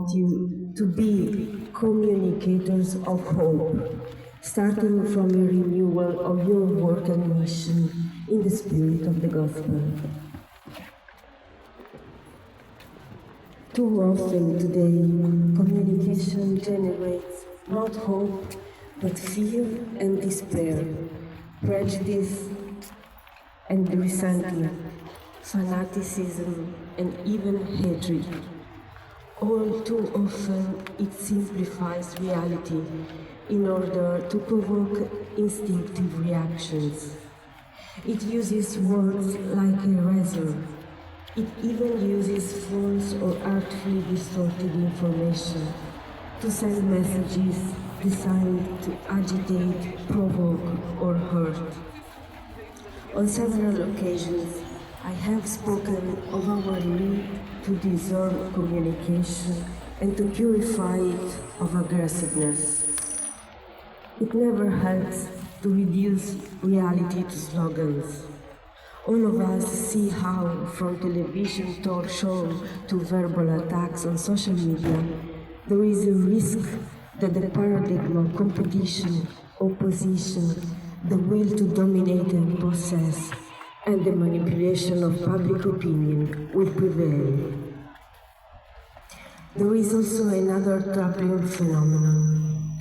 invite you to be communicators of hope, starting from a renewal of your work and mission in the spirit of the gospel. Too often today, communication generates not hope, but fear and despair, prejudice and resentment, fanaticism and even hatred. All too often it simplifies reality in order to provoke instinctive reactions. It uses words like a razor. It even uses false or artfully distorted information to send messages designed to agitate, provoke, or hurt. On several occasions, I have spoken of our need to discern communication and to purify it of aggressiveness. It never helps to reduce reality to slogans. All of us see how, from television talk shows to verbal attacks on social media, there is a risk that the paradigm of competition, opposition, the will to dominate and possess, and the manipulation of public opinion will prevail. There is also another troubling phenomenon,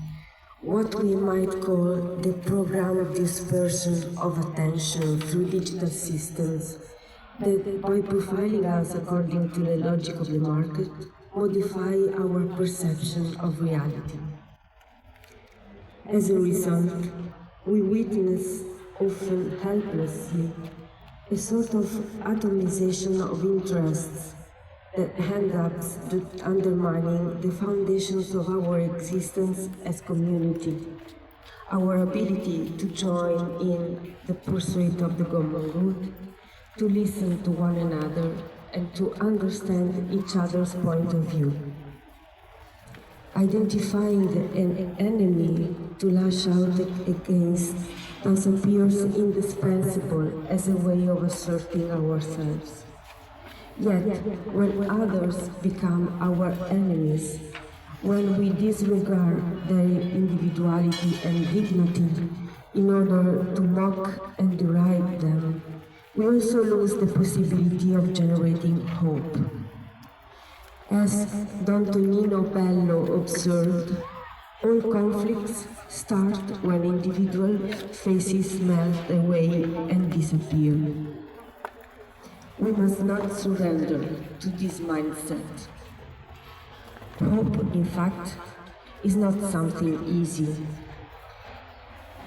what we might call the programmed dispersion of attention through digital systems that, by profiling us according to the logic of the market, modify our perception of reality. As a result, we witness, often helplessly, a sort of atomization of interests that end up undermining the foundations of our existence as community, our ability to join in the pursuit of the common good, to listen to one another, and to understand each other's point of view. Identifying an enemy to lash out against thus appears indispensable as a way of asserting ourselves. Yet, when others become our enemies, when we disregard their individuality and dignity in order to mock and deride them, we also lose the possibility of generating hope. As Don Tonino Bello observed, all conflicts start when individual faces melt away and disappear. We must not surrender to this mindset. Hope, in fact, is not something easy.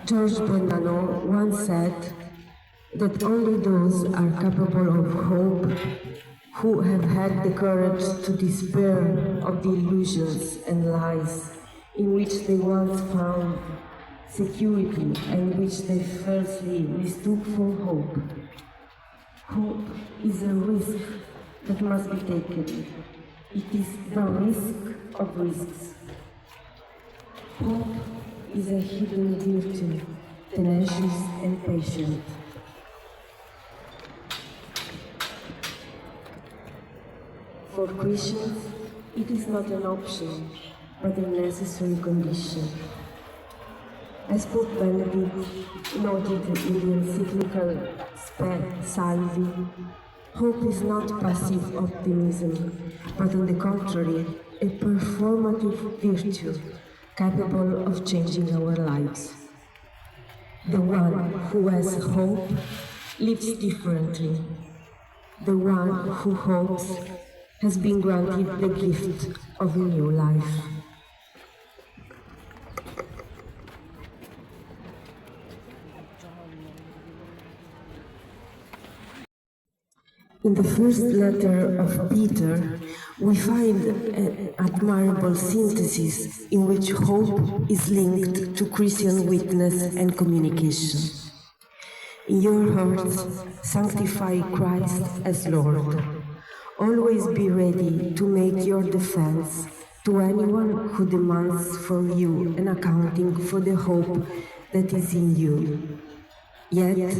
George Bonanno once said that only those are capable of hope who have had the courage to despair of the illusions and lies in which they once found security and which they falsely mistook for hope. Hope is a risk that must be taken. It is the risk of risks. Hope is a hidden virtue, tenacious and patient. For Christians, it is not an option, but a necessary condition. As Pope Benedict noted in the encyclical Salvi, hope is not passive optimism, but on the contrary, a performative virtue capable of changing our lives. The one who has hope lives differently. The one who hopes has been granted the gift of a new life. In the first letter of Peter, we find an admirable synthesis in which hope is linked to Christian witness and communication. In your hearts, sanctify Christ as Lord. Always be ready to make your defense to anyone who demands from you an accounting for the hope that is in you. Yet,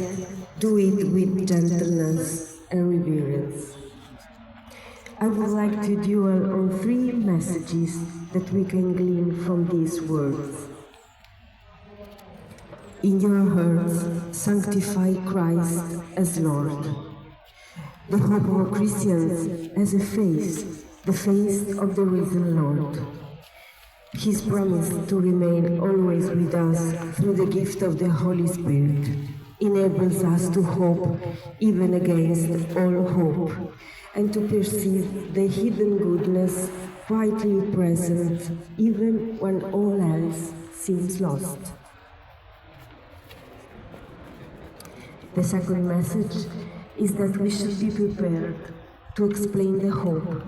do it with gentleness and reverence. I would like to dwell on three messages messages that we can glean from these words. In your hearts, sanctify Christ as Lord. The hope of Christians has a face, the face of the risen Lord. His promise to remain always with us through the gift of the Holy Spirit enables us to hope even against all hope, and to perceive the hidden goodness quietly present even when all else seems lost. The second message is that we should be prepared to explain the hope